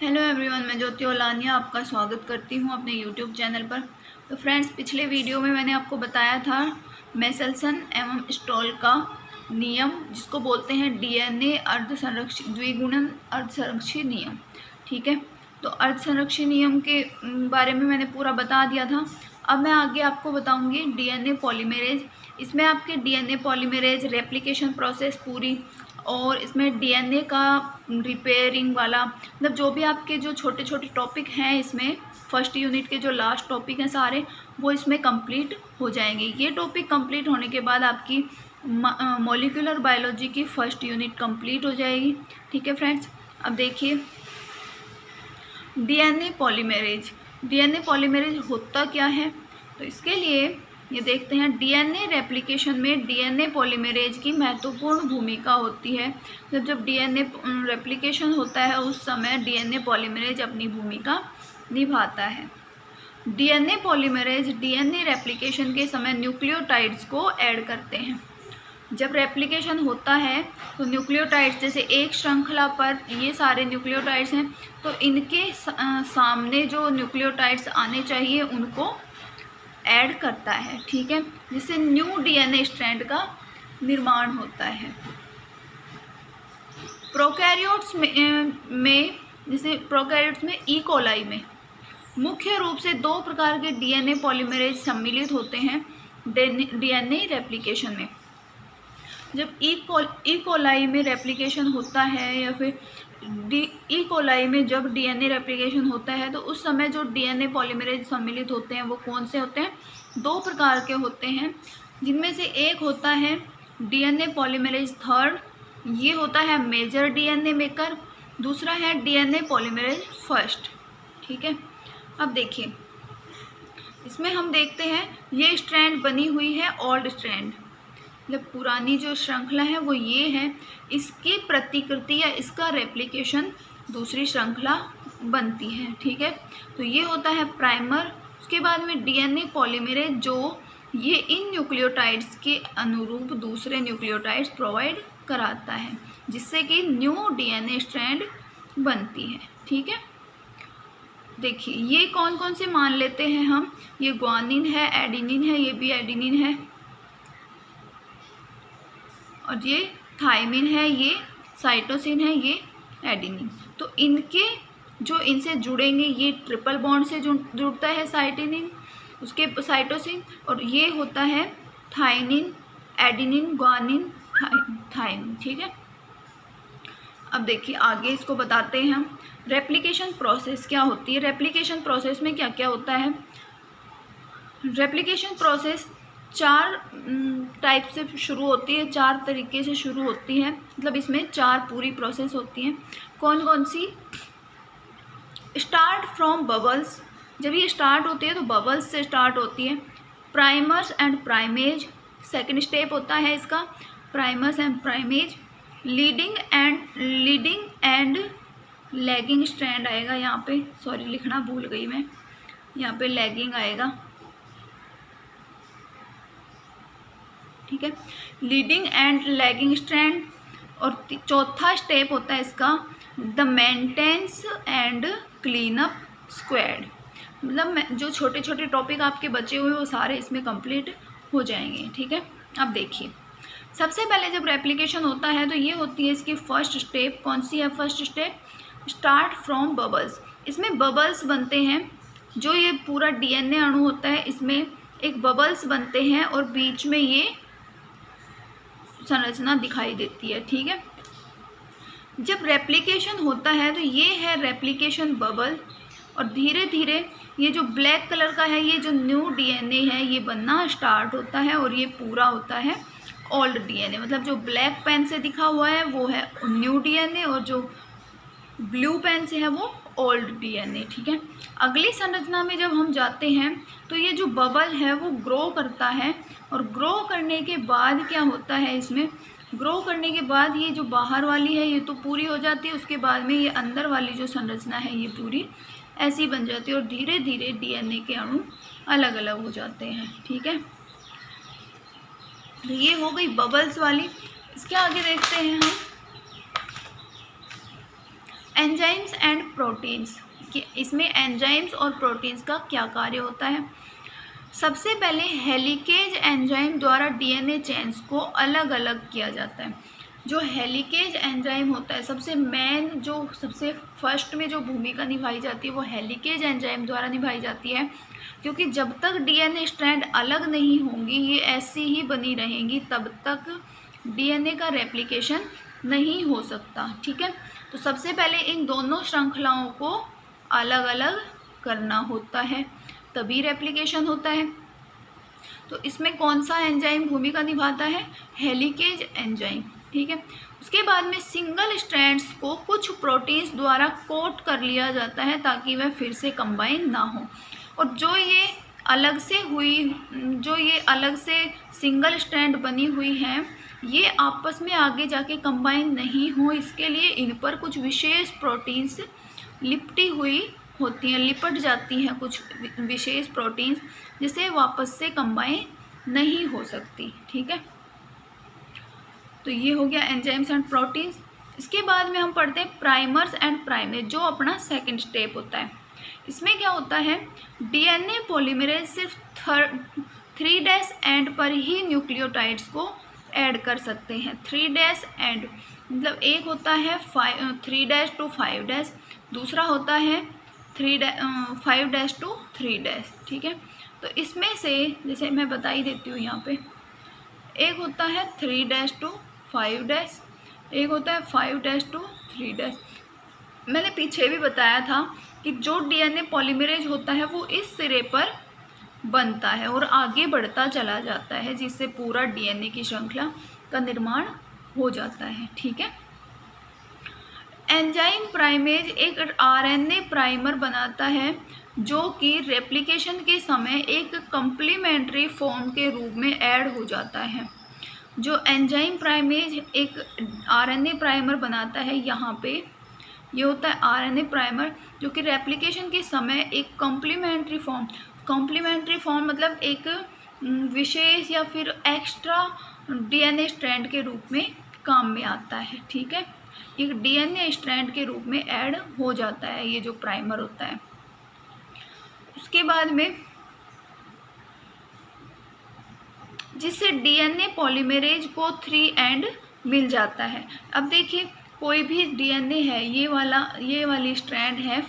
Hello everyone, मैं ज्योति ओलानिया आपका स्वागत करती हूं अपने यूट्यूब चैनल पर। तो फ्रेंड्स, पिछले वीडियो में मैंने आपको बताया था मेसेल्सन एवं स्टॉल का नियम, जिसको बोलते हैं डीएनए अर्ध संरक्षित द्विगुणन अर्ध संरक्षित नियम। ठीक है, तो अर्ध संरक्षित नियम के बारे में मैंने पूरा बता दिया था। अब मैं आगे आपको बताऊंगी डीएनए पॉलीमरेज। इसमें आपके डीएनए पॉलीमरेज रेप्लिकेशन प्रोसेस पूरी, और इसमें डीएनए का रिपेयरिंग वाला, मतलब जो भी आपके जो छोटे छोटे टॉपिक हैं इसमें फर्स्ट यूनिट के जो लास्ट टॉपिक हैं सारे, वो इसमें कंप्लीट हो जाएंगे। ये टॉपिक कंप्लीट होने के बाद आपकी मॉलिक्यूलर बायोलॉजी की फर्स्ट यूनिट कंप्लीट हो जाएगी। ठीक है फ्रेंड्स, अब देखिए डीएनए पॉलीमरेज होता क्या है। तो इसके लिए ये देखते हैं, डीएनए रेप्लिकेशन में डीएनए पॉलीमरेज की महत्वपूर्ण भूमिका होती है। जब डीएनए रेप्लिकेशन होता है उस समय डीएनए पॉलीमरेज अपनी भूमिका निभाता है। डीएनए पॉलीमरेज डीएनए रेप्लिकेशन के समय न्यूक्लियोटाइड्स को ऐड करते हैं। जब रेप्लिकेशन होता है तो न्यूक्लियोटाइड्स, जैसे एक श्रृंखला पर ये सारे न्यूक्लियोटाइड्स हैं, तो इनके सामने जो न्यूक्लियोटाइड्स आने चाहिए उनको ऐड करता है। ठीक है, जिससे न्यू डीएनए स्ट्रैंड का निर्माण होता है। प्रोकैरियोट्स में जैसे प्रोकैरियोट्स में ई कोलाई में मुख्य रूप से दो प्रकार के डीएनए पॉलीमरेज सम्मिलित होते हैं डीएनए रेप्लिकेशन में। जब ई कोलाई में रेप्लिकेशन होता है या फिर ई कोलाई में जब डीएनए रेप्लिकेशन होता है, तो उस समय जो डीएनए पॉलीमरेज सम्मिलित होते हैं वो कौन से होते हैं? दो प्रकार के होते हैं, जिनमें से एक होता है डीएनए पॉलीमरेज थर्ड, ये होता है मेजर डीएनए मेकर। दूसरा है डीएनए पॉलीमरेज फर्स्ट। ठीक है, अब देखिए इसमें हम देखते हैं ये स्ट्रैंड बनी हुई है ओल्ड स्ट्रैंड, मतलब पुरानी जो श्रृंखला है वो ये है, इसकी प्रतिकृति या इसका रेप्लिकेशन दूसरी श्रृंखला बनती है। ठीक है, तो ये होता है प्राइमर। उसके बाद में डीएनए पॉलीमरेज जो ये इन न्यूक्लियोटाइड्स के अनुरूप दूसरे न्यूक्लियोटाइड्स प्रोवाइड कराता है, जिससे कि न्यू डीएनए स्ट्रैंड बनती है। ठीक है, देखिए ये कौन कौन से मान लेते हैं हम, ये ग्वानिन है, एडिनिन है, ये भी एडिनिन है, और ये थायमिन है, ये साइटोसिन है, ये एडिनिन। तो इनके जो इनसे जुड़ेंगे, ये ट्रिपल बॉन्ड से जुड़ता है साइटिनिन, उसके साइटोसिन, और ये होता है थायनिन, एडिनिन, ग्वानिन, थायमिन। ठीक है, अब देखिए आगे इसको बताते हैं हम। रेप्लिकेशन प्रोसेस क्या होती है? रेप्लिकेशन प्रोसेस में क्या क्या होता है? रेप्लिकेशन प्रोसेस चार टाइप से शुरू होती है, चार तरीके से शुरू होती है, मतलब इसमें चार पूरी प्रोसेस होती हैं। कौन कौन सी? स्टार्ट फ्रॉम बबल्स, जब ये स्टार्ट होती है तो बबल्स से स्टार्ट होती है। Primers and primase second step होता है इसका, primers and primase. Leading and lagging strand आएगा यहाँ पे, सॉरी लिखना भूल गई मैं, यहाँ पे लैगिंग आएगा। ठीक है, लीडिंग एंड लैगिंग स्ट्रैंड। और चौथा स्टेप होता है इसका the maintenance and clean up squad, मतलब जो छोटे छोटे टॉपिक आपके बचे हुए वो सारे इसमें कंप्लीट हो जाएंगे। ठीक है, अब देखिए सबसे पहले जब रेप्लिकेशन होता है तो ये होती है इसकी फर्स्ट स्टेप। कौन सी है first step? Start from bubbles. इसमें बबल्स बनते हैं, जो ये पूरा डीएनए अणु होता है इसमें एक बबल्स बनते हैं और बीच में ये संरचना दिखाई देती है। ठीक है, जब रेप्लिकेशन होता है तो ये है रेप्लिकेशन बबल, और धीरे धीरे ये जो ब्लैक कलर का है, ये जो न्यू डीएनए है ये बनना स्टार्ट होता है, और ये पूरा होता है ओल्ड डीएनए। मतलब जो ब्लैक पेन से दिखा हुआ है वो है न्यू डीएनए, और जो ब्लू पेन से है वो ओल्ड डीएनए। ठीक है, अगली संरचना में जब हम जाते हैं तो ये जो बबल है वो ग्रो करता है, और ग्रो करने के बाद क्या होता है इसमें? ग्रो करने के बाद ये जो बाहर वाली है ये तो पूरी हो जाती है, उसके बाद में ये अंदर वाली जो संरचना है ये पूरी ऐसी बन जाती है, और धीरे धीरे डीएनए के अणु अलग अलग हो जाते हैं। ठीक है, तो ये हो गई बबल्स वाली। इसके आगे देखते हैं हम एंजाइम्स एंड प्रोटीन्स, कि इसमें एंजाइम्स और प्रोटीन्स का क्या कार्य होता है। सबसे पहले हेलिकेज एंजाइम द्वारा डीएनए चेन्स को अलग अलग किया जाता है। जो हेलिकेज एंजाइम होता है, सबसे मेन जो सबसे फर्स्ट में जो भूमिका निभाई जाती है वो हेलिकेज एंजाइम द्वारा निभाई जाती है, क्योंकि जब तक डीएनए स्ट्रैंड अलग नहीं होंगी, ये ऐसी ही बनी रहेंगी, तब तक डीएनए का रेप्लिकेशन नहीं हो सकता। ठीक है, तो सबसे पहले इन दोनों श्रृंखलाओं को अलग अलग करना होता है, तभी रेप्लिकेशन होता है। तो इसमें कौन सा एंजाइम भूमिका निभाता है? Helicase enzyme. ठीक है, उसके बाद में सिंगल स्ट्रैंड्स को कुछ प्रोटीन्स द्वारा कोट कर लिया जाता है ताकि वह फिर से कंबाइन ना हो। और जो ये अलग से सिंगल स्ट्रैंड बनी हुई हैं, ये आपस में आगे जाके कंबाइन नहीं हो, इसके लिए इन पर कुछ विशेष प्रोटीन्स लिपटी हुई होती हैं, लिपट जाती हैं कुछ विशेष प्रोटीन्स, जिसे वापस से कंबाइन नहीं हो सकती। ठीक है, तो ये हो गया एंजाइम्स एंड प्रोटीन्स। इसके बाद में हम पढ़ते हैं प्राइमर्स एंड प्राइमेज, जो अपना सेकंड स्टेप होता है। इसमें क्या होता है, डीएनए पॉलीमरेज सिर्फ 3' एंड पर ही न्यूक्लियोटाइड्स को ऐड कर सकते हैं। 3' एंड मतलब एक होता है 3' to 5', दूसरा होता है 5' to 3'। ठीक है, तो इसमें से जैसे मैं बता ही देती हूँ यहाँ पे, एक होता है 3' to 5', एक होता है 5' to 3'। मैंने पीछे भी बताया था कि जो डीएनए पॉलीमरेज होता है वो इस सिरे पर बनता है और आगे बढ़ता चला जाता है, जिससे पूरा डीएनए की श्रृंखला का निर्माण हो जाता है। ठीक है, एंजाइम प्राइमेज एक आरएनए प्राइमर बनाता है जो कि रेप्लिकेशन के समय एक कम्प्लीमेंट्री फॉर्म के रूप में ऐड हो जाता है। जो एंजाइम प्राइमेज एक आरएनए प्राइमर बनाता है, यहाँ पे ये होता है आरएनए प्राइमर, जो कि रेप्लिकेशन के समय एक कॉम्प्लीमेंट्री फॉर्म मतलब एक विशेष या फिर एक्स्ट्रा डीएनए स्ट्रैंड के रूप में काम में आता है। ठीक है, एक डीएनए स्ट्रैंड के रूप में ऐड हो जाता है ये जो प्राइमर होता है। उसके बाद में जिससे डीएनए पॉलीमरेज को 3' मिल जाता है। अब देखिए, कोई भी डीएनए है, ये वाली स्ट्रैंड है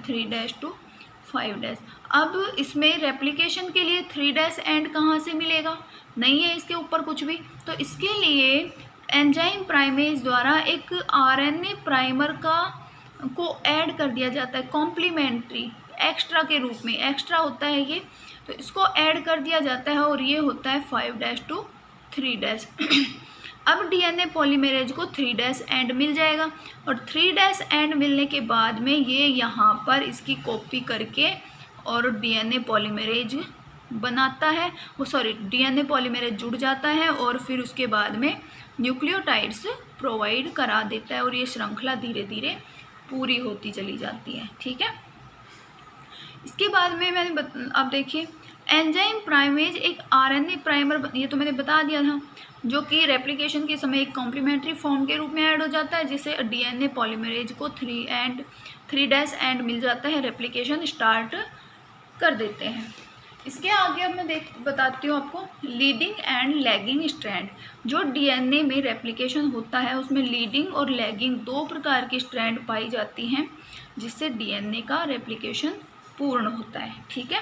3' to 5'। अब इसमें रेप्लिकेशन के लिए 3' कहाँ से मिलेगा? नहीं है इसके ऊपर कुछ भी, तो इसके लिए एंजाइम प्राइमेज द्वारा एक आरएनए प्राइमर को ऐड कर दिया जाता है, कॉम्प्लीमेंट्री एक्स्ट्रा के रूप में, एक्स्ट्रा होता है ये, तो इसको ऐड कर दिया जाता है और ये होता है 5' to 3'। अब डीएनए पॉलीमरेज को 3' मिल जाएगा और 3' मिलने के बाद में ये यहाँ पर इसकी कॉपी करके और डीएनए पॉलीमरेज बनाता है, डीएनए पॉलीमरेज जुड़ जाता है और फिर उसके बाद में न्यूक्लियोटाइड्स प्रोवाइड करा देता है और ये श्रृंखला धीरे धीरे पूरी होती चली जाती है। ठीक है, इसके बाद में अब देखिए, एंजाइम प्राइमेज एक आरएनए प्राइमर, ये तो मैंने बता दिया था, जो कि रेप्लिकेशन के समय एक कॉम्प्लीमेंट्री फॉर्म के रूप में ऐड हो जाता है, जिससे डीएनए पॉलीमरेज को 3' मिल जाता है, रेप्लिकेशन स्टार्ट कर देते हैं। इसके आगे अब मैं बताती हूँ आपको लीडिंग एंड लैगिंग स्ट्रैंड। जो डीएनए में रेप्लिकेशन होता है उसमें लीडिंग और लैगिंग 2 प्रकार की स्ट्रैंड पाई जाती हैं, जिससे डीएनए का रेप्लिकेशन पूर्ण होता है। ठीक है,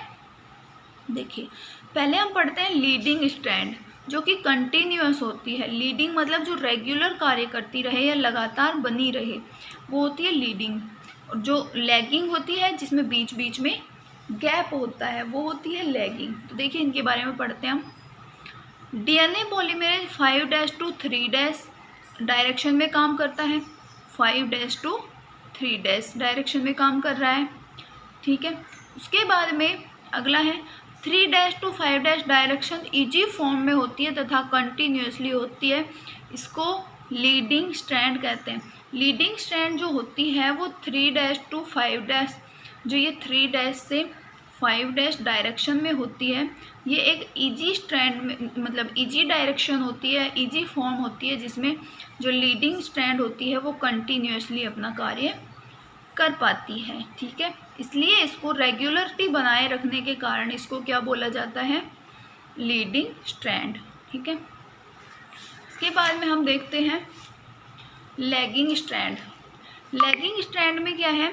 देखिए पहले हम पढ़ते हैं लीडिंग स्ट्रैंड, जो कि कंटिन्यूअस होती है। लीडिंग मतलब जो रेगुलर कार्य करती रहे या लगातार बनी रहे, वो होती है लीडिंग। और जो लैगिंग होती है, जिसमें बीच बीच में गैप होता है, वो होती है लैगिंग। तो देखिए इनके बारे में पढ़ते हैं हम। डीएनए पॉलीमरेज 5' to 3' डायरेक्शन में काम करता है, 5' to 3' डायरेक्शन में काम कर रहा है। ठीक है, उसके बाद में अगला है 3' to 5' डायरेक्शन इजी फॉर्म में होती है तथा कंटिन्यूसली होती है, इसको लीडिंग स्ट्रैंड कहते हैं। लीडिंग स्ट्रैंड जो होती है वो 3' to 5', जो ये 3' से 5' डायरेक्शन में होती है, ये एक इजी स्ट्रैंड में मतलब इजी डायरेक्शन होती है, इजी फॉर्म होती है, जिसमें जो लीडिंग स्ट्रैंड होती है वो कंटिन्यूसली अपना कार्य कर पाती है, ठीक है। इसलिए इसको रेगुलरिटी बनाए रखने के कारण इसको क्या बोला जाता है, लीडिंग स्ट्रैंड, ठीक है। इसके बाद में हम देखते हैं लैगिंग स्ट्रैंड। लैगिंग स्ट्रैंड में क्या है,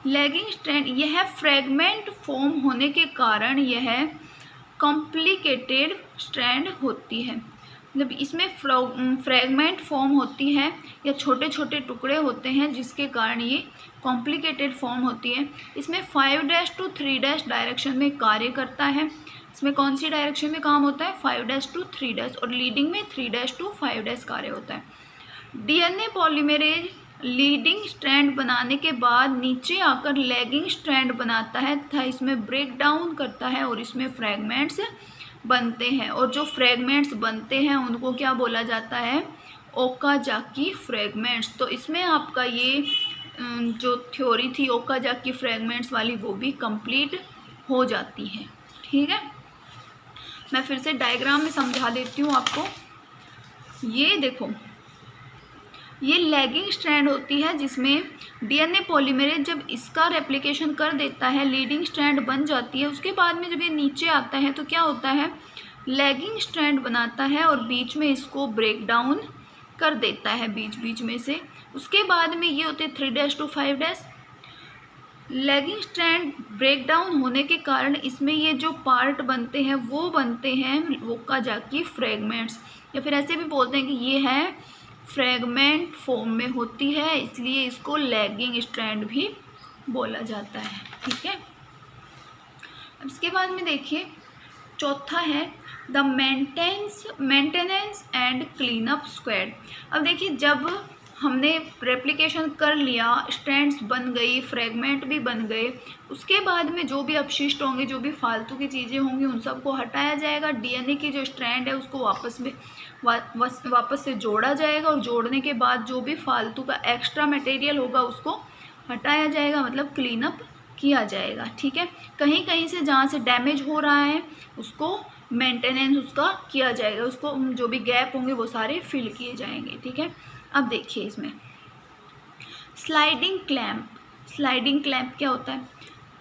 लैगिंग स्ट्रैंड यह फ्रेगमेंट फॉर्म होने के कारण यह कॉम्प्लिकेटेड स्ट्रैंड होती है। मतलब इसमें फ्रेगमेंट फॉर्म होती है या छोटे छोटे टुकड़े होते हैं जिसके कारण ये कॉम्प्लिकेटेड फॉर्म होती है। इसमें 5' to 3' डायरेक्शन में कार्य करता है। इसमें कौन सी डायरेक्शन में काम होता है, 5' to 3' और लीडिंग में 3' to 5' कार्य होता है। डीएनए पॉलीमरेज लीडिंग स्ट्रैंड बनाने के बाद नीचे आकर लैगिंग स्ट्रैंड बनाता है तथा इसमें ब्रेक डाउन करता है और इसमें फ्रैगमेंट्स बनते हैं, और जो फ्रैगमेंट्स बनते हैं उनको क्या बोला जाता है, ओकाजाकी फ्रैगमेंट्स। तो इसमें आपका ये जो थ्योरी थी ओकाजाकी फ्रैगमेंट्स वाली वो भी कंप्लीट हो जाती है, ठीक है। मैं फिर से डायग्राम में समझा देती हूँ आपको। ये देखो, ये लैगिंग स्ट्रैंड होती है जिसमें डीएनए पॉलीमरेज जब इसका रेप्लिकेशन कर देता है लैगिंग स्ट्रैंड बन जाती है। उसके बाद में जब ये नीचे आता है तो क्या होता है, लैगिंग स्ट्रैंड बनाता है और बीच में इसको ब्रेक डाउन कर देता है बीच बीच में से। उसके बाद में ये होते 3' to 5'। Lagging strand break down होने के कारण इसमें ये जो पार्ट बनते हैं वो बनते हैं ओकाजाकी फ्रैगमेंट्स, या फिर ऐसे भी बोलते हैं कि ये है फ्रैगमेंट फॉर्म में होती है, इसलिए इसको लैगिंग स्ट्रैंड भी बोला जाता है, ठीक है। अब इसके बाद में देखिए चौथा है the maintenance and clean up squad. अब देखिए जब हमने रेप्लिकेशन कर लिया, स्ट्रैंड्स बन गई, फ्रैगमेंट भी बन गए, उसके बाद में जो भी अपशिष्ट होंगे, जो भी फालतू की चीज़ें होंगी उन सबको हटाया जाएगा। डीएनए की जो स्ट्रैंड है उसको वापस से जोड़ा जाएगा और जोड़ने के बाद जो भी फालतू का एक्स्ट्रा मटेरियल होगा उसको हटाया जाएगा, मतलब क्लीन अप किया जाएगा, ठीक है। कहीं कहीं से जहाँ से डैमेज हो रहा है उसको मेंटेनेंस उसका किया जाएगा, उसको जो भी गैप होंगे वो सारे फिल किए जाएंगे, ठीक है। अब देखिए इसमें स्लाइडिंग क्लैंप। स्लाइडिंग क्लैंप क्या होता है,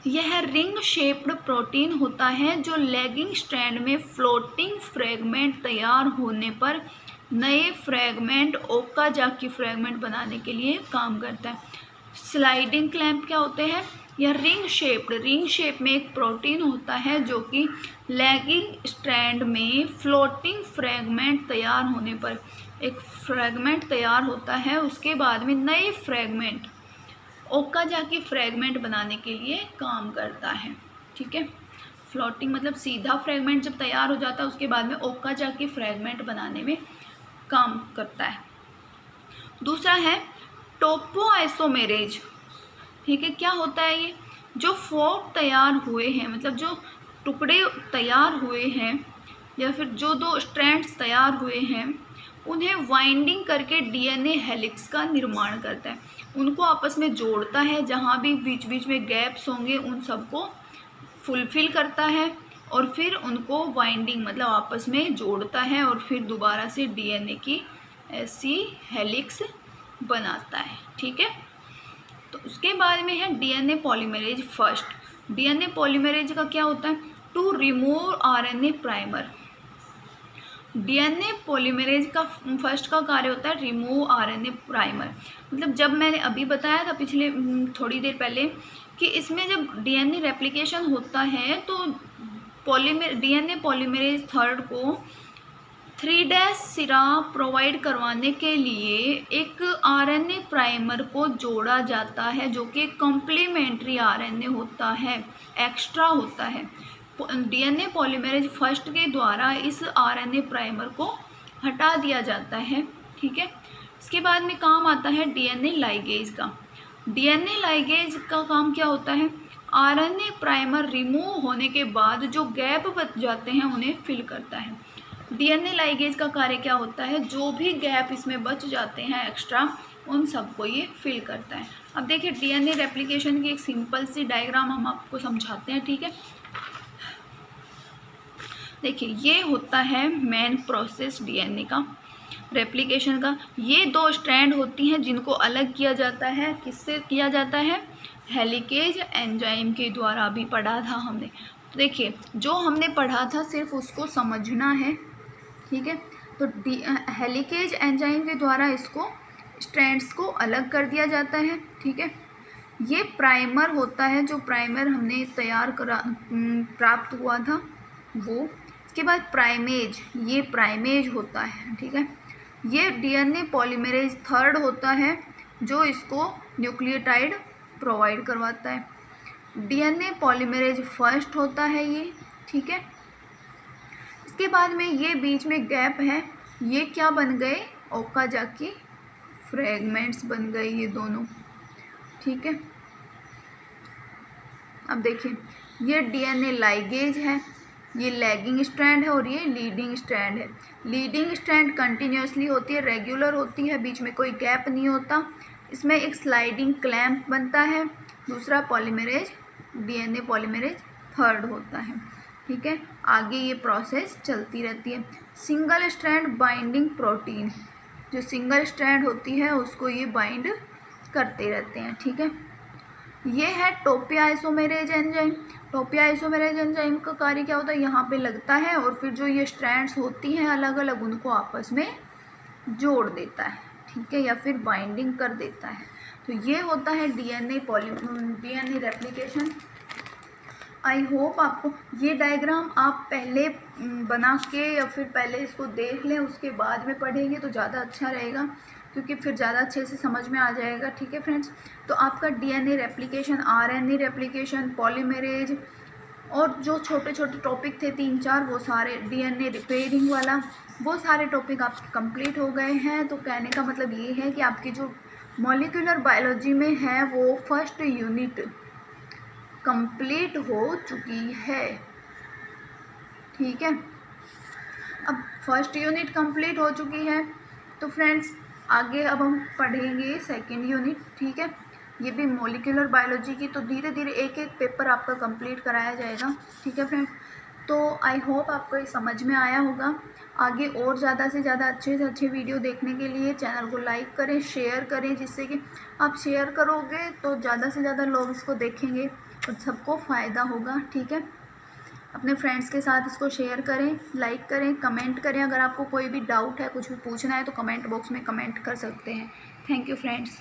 यह रिंग शेप्ड प्रोटीन होता है जो लैगिंग स्ट्रैंड में फ्लोटिंग फ्रैगमेंट तैयार होने पर नए फ्रैगमेंट ओकाजाकी फ्रैगमेंट बनाने के लिए काम करता है। स्लाइडिंग क्लैंप क्या होते हैं, यह रिंग शेप में एक प्रोटीन होता है जो कि लैगिंग स्ट्रैंड में फ्लोटिंग फ्रैगमेंट तैयार होने पर एक फ्रैगमेंट तैयार होता है, उसके बाद में नए फ्रैगमेंट ओकाजाकी फ्रैगमेंट बनाने के लिए काम करता है, ठीक है। फ्लोटिंग मतलब सीधा फ्रैगमेंट जब तैयार हो जाता है उसके बाद में ओकाजाकी फ्रैगमेंट बनाने में काम करता है। दूसरा है टोपोआइसोमेरेज, ठीक है। क्या होता है ये, जो फोर्क तैयार हुए हैं, मतलब जो टुकड़े तैयार हुए हैं या फिर जो दो स्ट्रैंड्स तैयार हुए हैं उन्हें वाइंडिंग करके डीएनए हेलिक्स का निर्माण करता है, उनको आपस में जोड़ता है, जहाँ भी बीच बीच में गैप्स होंगे उन सबको फुलफिल करता है और फिर उनको वाइंडिंग मतलब आपस में जोड़ता है और फिर दोबारा से डीएनए की ऐसी हेलिक्स बनाता है, ठीक है। तो उसके बाद में है DNA polymerase first. DNA polymerase का क्या होता है, to remove RNA primer. DNA polymerase का फर्स्ट का कार्य होता है रिमूव आरएनए प्राइमर। मतलब जब मैंने अभी बताया था पिछले थोड़ी देर पहले कि इसमें जब डीएनए रेप्लिकेशन होता है तो डीएनए पॉलीमरेज थर्ड को 3' सिरा प्रोवाइड करवाने के लिए एक आरएनए प्राइमर को जोड़ा जाता है जो कि कॉम्प्लीमेंट्री आरएनए होता है, एक्स्ट्रा होता है। डीएनए पॉलीमरेज फर्स्ट के द्वारा इस आरएनए प्राइमर को हटा दिया जाता है, ठीक है। इसके बाद में काम आता है डीएनए लाइगेज का। डीएनए लाइगेज का काम क्या होता है, आरएनए प्राइमर रिमूव होने के बाद जो गैप बच जाते हैं उन्हें फिल करता है। डीएनए लाइगेज का कार्य क्या होता है, जो भी गैप इसमें बच जाते हैं एक्स्ट्रा उन सबको ये फिल करता है। अब देखिए डीएनए रेप्लिकेशन की एक सिंपल सी डायग्राम हम आपको समझाते हैं, ठीक है। देखिए ये होता है मेन प्रोसेस डीएनए का। रेप्लिकेशन का। ये 2 स्ट्रैंड होती हैं जिनको अलग किया जाता है। किससे किया जाता है? हेलिकेज एंजाइम के द्वारा। भी पढ़ा था हमने। तो देखिए, जो हमने पढ़ा था सिर्फ उसको समझना है, ठीक है। तो हेलिकेज एंजाइम के द्वारा इसको स्ट्रैंड्स को अलग कर दिया जाता है, ठीक है। ये प्राइमर होता है, जो प्राइमर हमने तैयार करा प्राप्त हुआ था वो। इसके बाद प्राइमेज, ये प्राइमेज होता है, ठीक है। ये डीएनए पॉलीमरेज थर्ड होता है, जो इसको न्यूक्लियोटाइड प्रोवाइड करवाता है। डीएनए पॉलीमरेज फर्स्ट होता है ये, ठीक है। इसके बाद में ये बीच में गैप है, ये क्या बन गए? ओकाजाकी फ्रेगमेंट्स बन गए ये दोनों, ठीक है। अब देखिए, ये डीएनए लाइगेज है, ये लैगिंग स्ट्रैंड है और ये लीडिंग स्ट्रैंड है। लीडिंग स्ट्रैंड कंटिन्यूसली होती है, रेगुलर होती है, बीच में कोई गैप नहीं होता। इसमें एक स्लाइडिंग क्लैंप बनता है। दूसरा पॉलीमरेज, डीएनए पॉलीमरेज थर्ड होता है, ठीक है। आगे ये प्रोसेस चलती रहती है। सिंगल स्ट्रैंड बाइंडिंग प्रोटीन, जो सिंगल स्ट्रैंड होती है उसको ये बाइंड करते रहते हैं, ठीक है। ये है टोपियाइसोमेरेज एंजाइम। टोपियाइसोमेरेज एंजाइम का कार्य क्या होता है? यहाँ पे लगता है और फिर जो ये स्ट्रैंड्स होती हैं अलग अलग, उनको आपस में जोड़ देता है, ठीक है, या फिर बाइंडिंग कर देता है। तो ये होता है डीएनए रेप्लिकेशन। आई होप आपको ये डायग्राम आप पहले बना के या फिर पहले इसको देख लें, उसके बाद में पढ़ेंगे तो ज़्यादा अच्छा रहेगा, क्योंकि फिर ज़्यादा अच्छे से समझ में आ जाएगा, ठीक है फ्रेंड्स। तो आपका DNA replication, RNA replication, polymerase और जो छोटे छोटे टॉपिक थे 3-4, वो सारे, डीएनए रिपेयरिंग वाला, वो सारे टॉपिक आपके कंप्लीट हो गए हैं। तो कहने का मतलब ये है कि आपकी जो मॉलिक्यूलर बायोलॉजी में है वो फर्स्ट यूनिट कंप्लीट हो चुकी है, ठीक है। अब फर्स्ट यूनिट कंप्लीट हो चुकी है तो फ्रेंड्स आगे अब हम पढ़ेंगे सेकेंड यूनिट, ठीक है। ये भी मॉलिक्यूलर बायोलॉजी की, तो धीरे धीरे एक एक पेपर आपका कंप्लीट कराया जाएगा, ठीक है फ्रेंड्स। तो आई होप आपको ये समझ में आया होगा। आगे और ज़्यादा से ज़्यादा अच्छे से अच्छे वीडियो देखने के लिए चैनल को लाइक करें, शेयर करें, जिससे कि आप शेयर करोगे तो ज़्यादा से ज़्यादा लोग इसको देखेंगे और सबको फ़ायदा होगा, ठीक है। अपने फ्रेंड्स के साथ इसको शेयर करें, लाइक करें, कमेंट करें। अगर आपको कोई भी डाउट है, कुछ भी पूछना है तो कमेंट बॉक्स में कमेंट कर सकते हैं। Thank you friends.